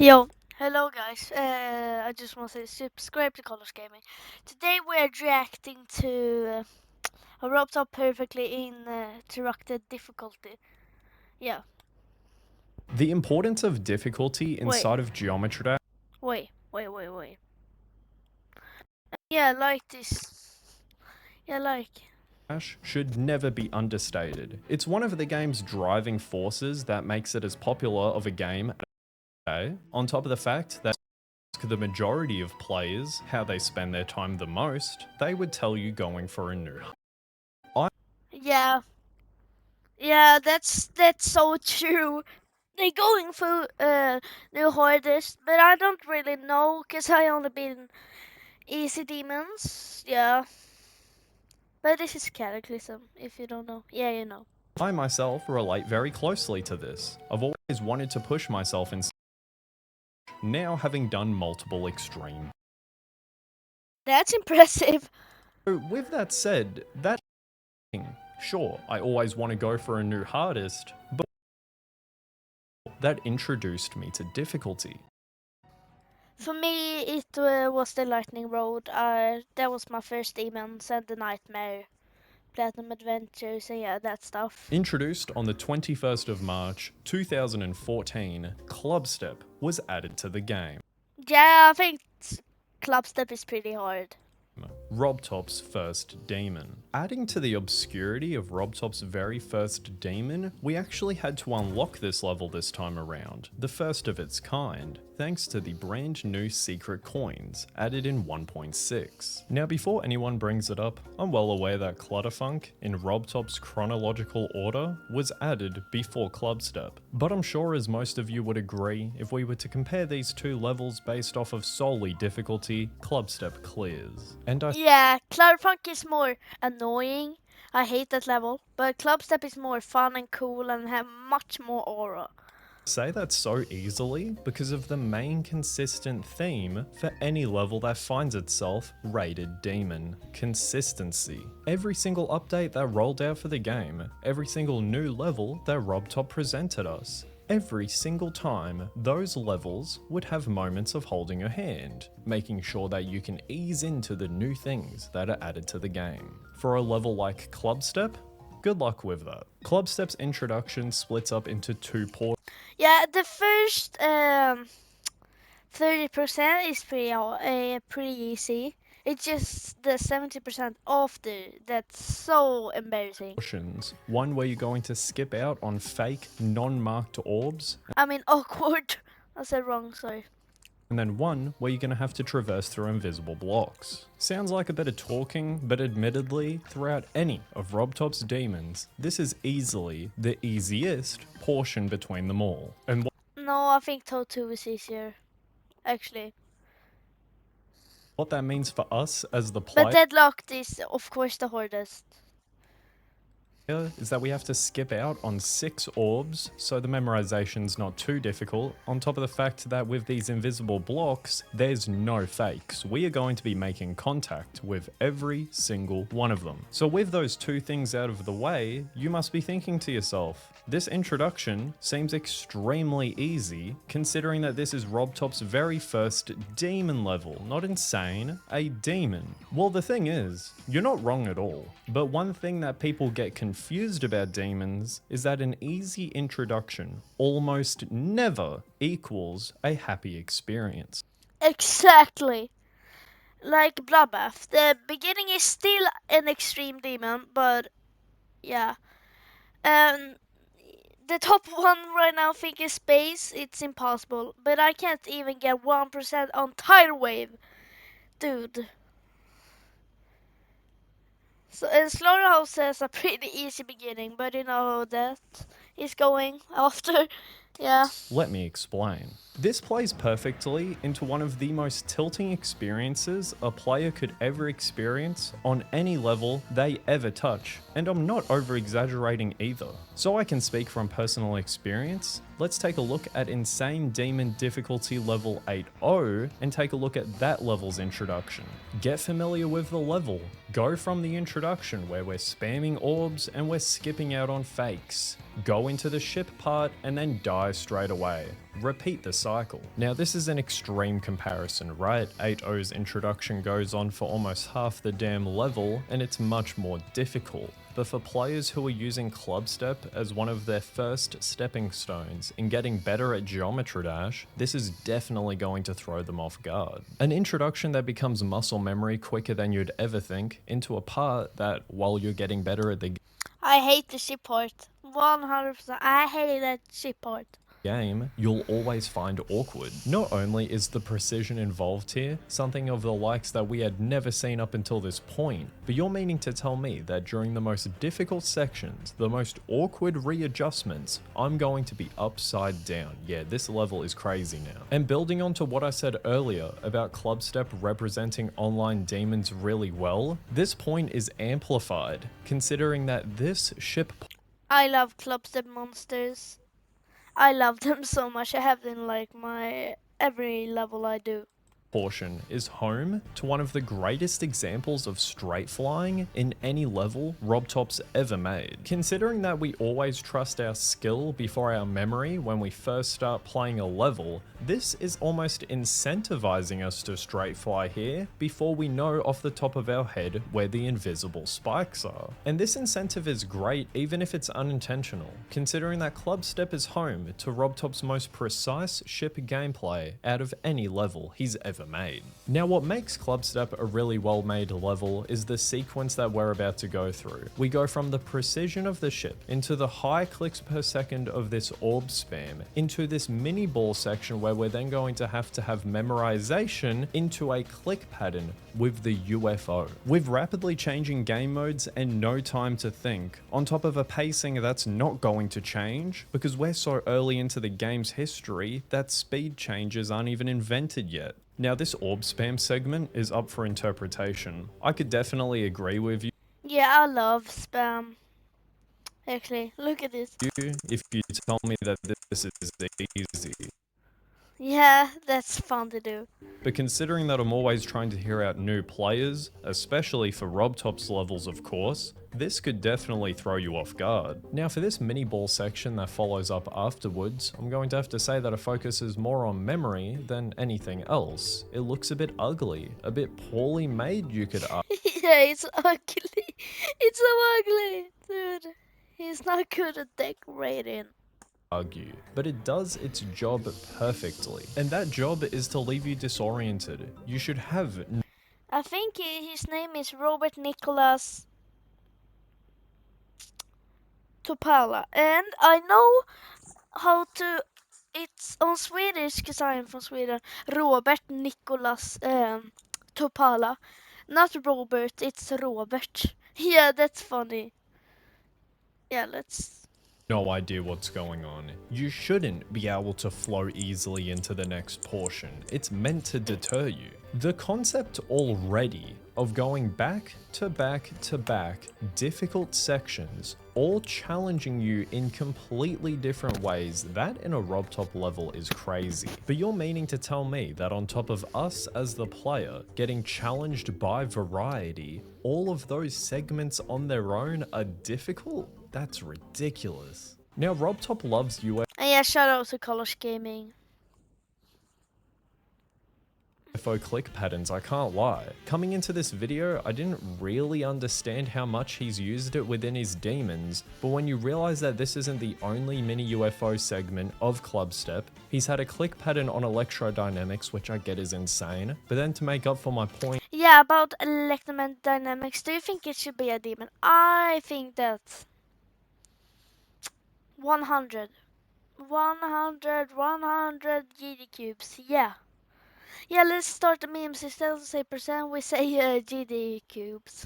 Yo, hello guys. I just want to say subscribe to Colors Gaming. Today we are reacting to a rope top perfectly in interrupted difficulty. Yeah, The importance of difficulty wait, inside of Geometry wait. Yeah, like this. Yeah, like. Dash should never be understated. It's one of the game's driving forces that makes it as popular of a game today, on top of the fact that the majority of players how they spend their time the most, they would tell you going for a new. Yeah, yeah, that's so true. They're going for the hardest, but I don't really know because I only been easy demons. Yeah. But this is Cataclysm, if you don't know. Yeah, you know. I myself relate very closely to this. I've always wanted to push myself in now having done multiple extreme. That's impressive. So with that said, sure, I always want to go for a new hardest, but that introduced me to difficulty. For me, it was the Lightning Road. That was my first demons and the Nightmare, Platinum Adventures, and yeah, that stuff. Introduced on the 21st of March 2014, Clubstep was added to the game. Yeah, I think Clubstep is pretty hard. Robtop's first demon. Adding to the obscurity of Robtop's very first demon, we actually had to unlock this level this time around, the first of its kind, thanks to the brand new secret coins added in 1.6. Now before anyone brings it up, I'm well aware that Clutterfunk in Robtop's chronological order was added before Clubstep, but I'm sure as most of you would agree, if we were to compare these two levels based off of solely difficulty, Clubstep clears. Yeah, Cloudfunk is more annoying. I hate that level. But Clubstep is more fun and cool and have much more aura. Say that so easily because of the main consistent theme for any level that finds itself rated demon: consistency. Every single update that rolled out for the game, every single new level that Robtop presented us, every single time, those levels would have moments of holding your hand, making sure that you can ease into the new things that are added to the game. For a level like Clubstep, good luck with that. Clubstep's introduction splits up into two portions. Yeah, the first 30% is pretty easy. It's just the 70% after that's so embarrassing. One where you're going to skip out on fake, non-marked orbs, I mean, awkward. I said wrong, sorry. and then one where you're going to have to traverse through invisible blocks. Sounds like a bit of talking, but admittedly, throughout any of Robtop's demons, this is easily the easiest portion between them all. And No, I think Toad 2 is easier, actually. what that means for us as the But player Deadlocked is, of course, the hardest. is that we have to skip out on 6 orbs, so the memorization's not too difficult, on top of the fact that with these invisible blocks, there's no fakes. We are going to be making contact with every single one of them. So with those two things out of the way, you must be thinking to yourself, this introduction seems extremely easy, considering that this is Robtop's very first demon level. Not insane, a demon. Well, the thing is, you're not wrong at all, but one thing that people get confused about demons is that an easy introduction almost never equals a happy experience. Exactly. Like Bloodbath. The beginning is still an extreme demon, but yeah. Um, the top one right now, think is Space. It's impossible, but I can't even get 1% on Tidal Wave. Dude. So, and Slaughterhouse has a pretty easy beginning, but you know how that is going after. Yeah. Let me explain. This plays perfectly into one of the most tilting experiences a player could ever experience on any level they ever touch, and I'm not over exaggerating either. So I can speak from personal experience, let's take a look at Insane Demon difficulty level 8.0 and take a look at that level's introduction. Get familiar with the level, go from the introduction where we're spamming orbs and we're skipping out on fakes, go into the ship part and then dive die straight away. Repeat the cycle. Now this is an extreme comparison, right? 8.0's introduction goes on for almost half the damn level and it's much more difficult. But for players who are using Club Step as one of their first stepping stones in getting better at Geometry Dash, this is definitely going to throw them off guard. An introduction that becomes muscle memory quicker than you'd ever think into a part that, while you're getting better at the I hate the ship part. 100%. I hate that ship part. game, you'll always find awkward. Not only is the precision involved here something of the likes that we had never seen up until this point, but you're meaning to tell me that during the most difficult sections, the most awkward readjustments, I'm going to be upside down. Yeah, this level is crazy now. And building onto what I said earlier about Club Step representing online demons really well, this point is amplified considering that this ship I love Club Step monsters. I love them so much. I have them in like my every level I do. portion is home to one of the greatest examples of straight flying in any level RobTop's ever made. Considering that we always trust our skill before our memory when we first start playing a level, this is almost incentivizing us to straight fly here before we know off the top of our head where the invisible spikes are. And this incentive is great even if it's unintentional, considering that Club Step is home to RobTop's most precise ship gameplay out of any level he's ever made. Now what makes Club Step a really well made level is the sequence that we're about to go through. We go from the precision of the ship into the high clicks per second of this orb spam into this mini ball section where we're then going to have memorization into a click pattern with the UFO. With rapidly changing game modes and no time to think, on top of a pacing that's not going to change because we're so early into the game's history that speed changes aren't even invented yet. Now this orb spam segment is up for interpretation. I could definitely agree with you Yeah, I love spam. Actually, look at this. if you tell me that this is easy. Yeah, that's fun to do. But considering that I'm always trying to hear out new players, especially for RobTop's levels of course, this could definitely throw you off guard. Now for this mini ball section that follows up afterwards, I'm going to have to say that it focuses more on memory than anything else. It looks a bit ugly, a bit poorly made you could Yeah, it's ugly. It's so ugly, dude. He's not good at decorating. argue, but it does its job perfectly. And that job is to leave you disoriented. You should have I think his name is Robert Nicholas Topala, and I know how to. It's on Swedish because I am from Sweden. Robert Nicholas Topala, not Robert. It's Robert. Yeah, that's funny. Yeah, let's. no idea what's going on. You shouldn't be able to flow easily into the next portion. It's meant to deter you. The concept already of going back to back to back difficult sections, all challenging you in completely different ways, that in a RobTop level is crazy. But you're meaning to tell me that on top of us as the player getting challenged by variety, all of those segments on their own are difficult? That's ridiculous. Now RobTop loves UFO And yeah, shout out to Colors Gaming. click patterns, I can't lie. Coming into this video, I didn't really understand how much he's used it within his demons, but when you realize that this isn't the only mini UFO segment of Club Step, he's had a click pattern on electrodynamics, which I get is insane, but then to make up for my point, Yeah, about electromagnetic, do you think it should be a demon? I think that 100 GD cubes, yeah. Yeah, let's start the memes. Instead of say percent, we say GD cubes.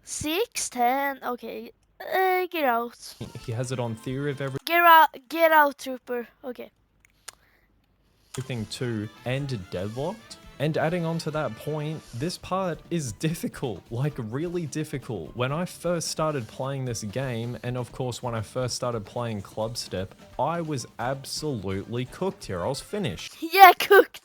6, 10, okay. Get out. he has it on theory of Get out, trooper. Okay. everything too, and deadlocked. And adding on to that point, this part is difficult, like really difficult. When I first started playing this game, and of course when I first started playing Club Step, I was absolutely cooked here, I was finished. Yeah, cooked.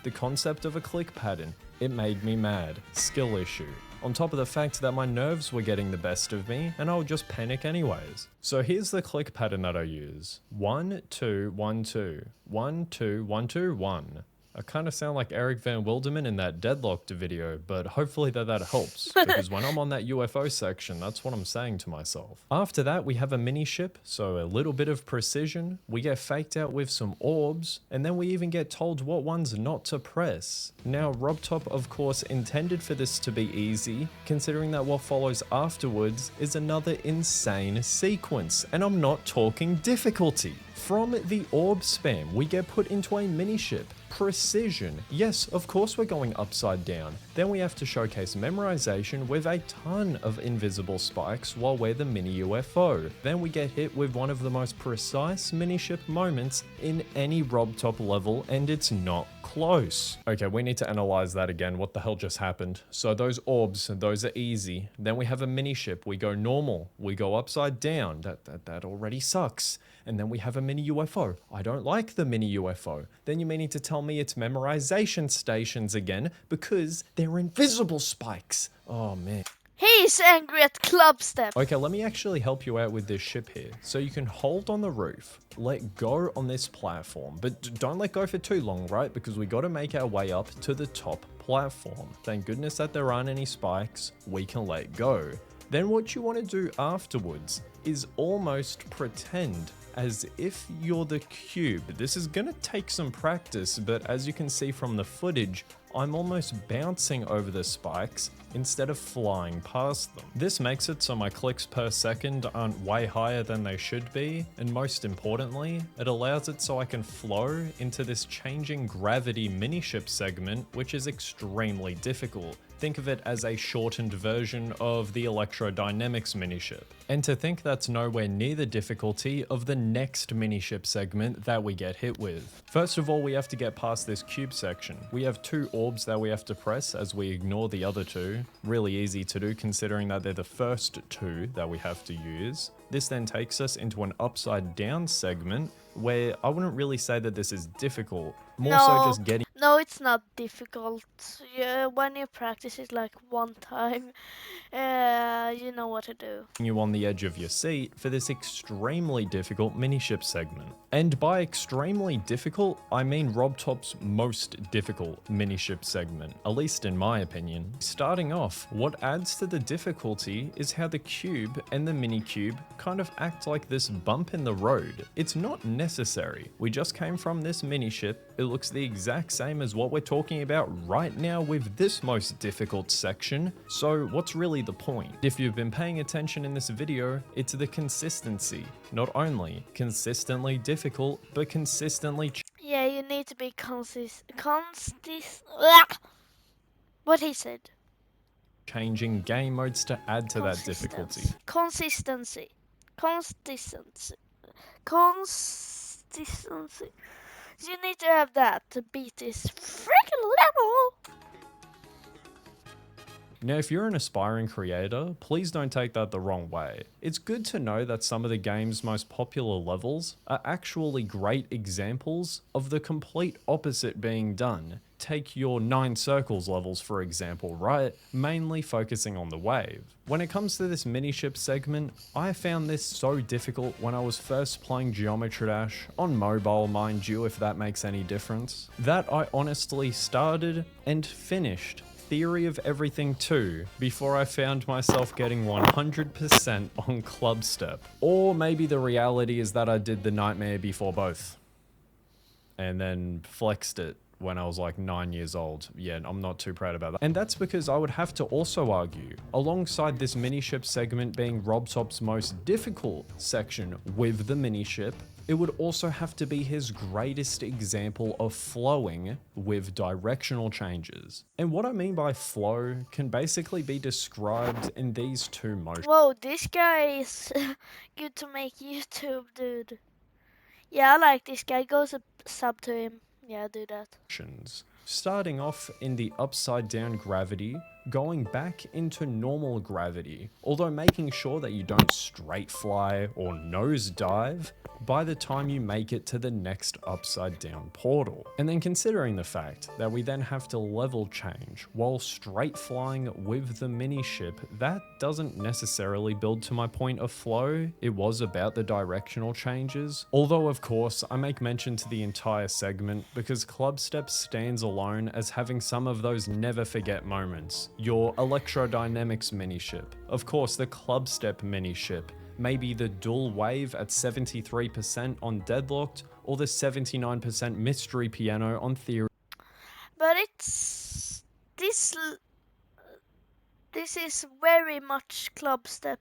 The concept of a click pattern, it made me mad. Skill issue. on top of the fact that my nerves were getting the best of me and I would just panic anyways. So here's the click pattern that I use. 1, 2, 1, 2. 1, 2, 1, 2, 1. I kind of sound like Eric Van Wilderman in that Deadlocked video, but hopefully that helps, because when I'm on that UFO section, that's what I'm saying to myself. After that, we have a mini ship, so a little bit of precision, we get faked out with some orbs, and then we even get told what ones not to press. Now, RobTop, of course, intended for this to be easy, considering that what follows afterwards is another insane sequence, and I'm not talking difficulty. From the orb spam, we get put into a mini ship. Precision. Yes, of course we're going upside down. Then we have to showcase memorization with a ton of invisible spikes while we're the mini UFO. Then we get hit with one of the most precise mini ship moments in any RobTop level, and it's not close. Okay, we need to analyze that again. What the hell just happened? So those orbs, those are easy. Then we have a mini ship. We go normal. We go upside down. That already sucks. And then we have a mini UFO. I don't like the mini UFO. Then you may need to tell me it's memorization stations again because they're invisible spikes. Oh man. He's angry at Clubstep. Okay, let me actually help you out with this ship here. So you can hold on the roof, let go on this platform, but don't let go for too long, right? Because we got to make our way up to the top platform. Thank goodness that there aren't any spikes. We can let go. Then what you want to do afterwards is almost pretend as if you're the cube. This is gonna take some practice, but as you can see from the footage, I'm almost bouncing over the spikes instead of flying past them. This makes it so my clicks per second aren't way higher than they should be, and most importantly, it allows it so I can flow into this changing gravity mini-ship segment, which is extremely difficult. Think of it as a shortened version of the Electrodynamics mini-ship. And to think that's nowhere near the difficulty of the next mini-ship segment that we get hit with. First of all, we have to get past this cube section. We have 2 orbs that we have to press as we ignore the other 2. Really easy to do considering that they're the first 2 that we have to use. This then takes us into an upside down segment where I wouldn't really say that this is difficult, more so just getting. No, it's not difficult. Yeah, when you practice it like one time, you know what to do. You on the edge of your seat for this extremely difficult mini-ship segment. And by extremely difficult, I mean RobTop's most difficult mini-ship segment, at least in my opinion. Starting off, what adds to the difficulty is how the cube and the mini-cube kind of act like this bump in the road. It's not necessary. We just came from this mini-ship. It looks the exact same as what we're talking about right now with this most difficult section, so what's really the point? If you've been paying attention in this video, it's the consistency. Not only consistently difficult, but consistently Yeah, you need to be what he said. Changing game modes to add to that difficulty. Consistency. You need to have that to beat this freaking level. Now, if you're an aspiring creator, please don't take that the wrong way. It's good to know that some of the game's most popular levels are actually great examples of the complete opposite being done. Take your 9 circles levels, for example, right? Mainly focusing on the wave. When it comes to this mini-ship segment, I found this so difficult when I was first playing Geometry Dash, on mobile mind you, if that makes any difference, that I honestly started and finished Theory of Everything 2 before I found myself getting 100% on Clubstep. Or maybe the reality is that I did the Nightmare Before Both and then flexed it when I was like 9 years old. Yeah, I'm not too proud about that. And that's because I would have to also argue, alongside this mini-ship segment being RobTop's most difficult section with the mini-ship, it would also have to be his greatest example of flowing with directional changes. And what I mean by flow can basically be described in these 2 motions. Whoa, this guy is good to make YouTube, dude. Yeah, I like this guy. Go sub to him. Yeah, do that. Starting off in the upside down gravity, going back into normal gravity, although making sure that you don't straight fly or nose dive by the time you make it to the next upside down portal. And then considering the fact that we then have to level change while straight flying with the mini ship, that doesn't necessarily build to my point of flow. It was about the directional changes. Although of course I make mention to the entire segment because Clubstep stands alone as having some of those never forget moments. Your electrodynamics mini ship, of course the Clubstep mini ship, maybe the dual wave at 73% on Deadlocked, or the 79% mystery piano on Theory. But it's this is very much Clubstep.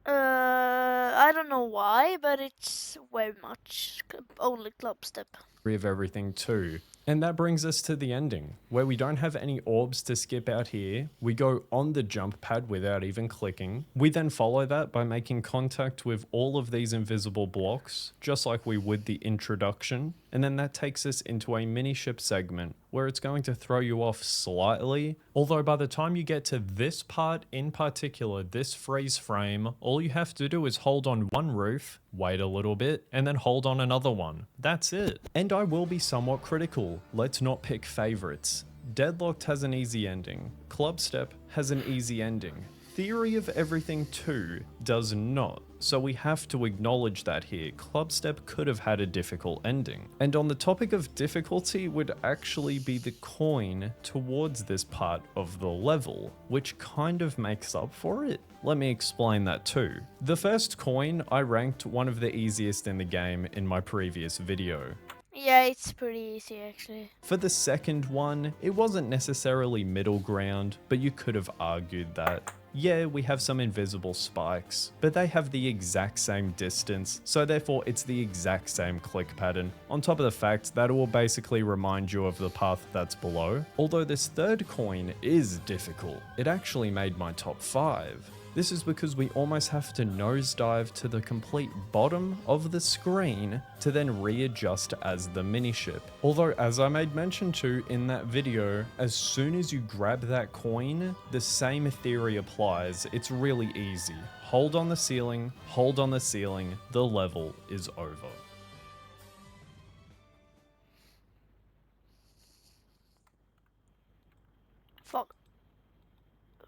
I don't know why, but it's very much only Clubstep. Of everything too. And that brings us to the ending, where we don't have any orbs to skip out here. We go on the jump pad without even clicking. We then follow that by making contact with all of these invisible blocks, just like we would the introduction. And then that takes us into a mini ship segment, where it's going to throw you off slightly. Although by the time you get to this part in particular, this freeze frame, all you have to do is hold on one roof, wait a little bit, and then hold on another one. That's it. And I will be somewhat critical. Let's not pick favorites. Deadlocked has an easy ending. Clubstep has an easy ending. Theory of Everything 2 does not, so we have to acknowledge that here. Clubstep could have had a difficult ending. And on the topic of difficulty would actually be the coin towards this part of the level, which kind of makes up for it. Let me explain that too. The first coin I ranked one of the easiest in the game in my previous video. Yeah, it's pretty easy actually. For the second one, it wasn't necessarily middle ground, but you could have argued that. Yeah, we have some invisible spikes, but they have the exact same distance, so therefore it's the exact same click pattern, on top of the fact that it will basically remind you of the path that's below. Although this third coin is difficult, it actually made my top 5. This is because we almost have to nosedive to the complete bottom of the screen to then readjust as the mini ship. Although, as I made mention to in that video, as soon as you grab that coin, the same theory applies. It's really easy. Hold on the ceiling, the level is over. Fuck.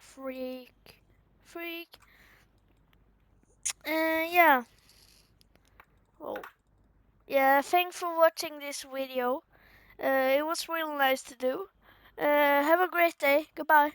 Freak. Yeah. Oh. Yeah, thanks for watching this video. It was really nice to do. Have a great day. Goodbye.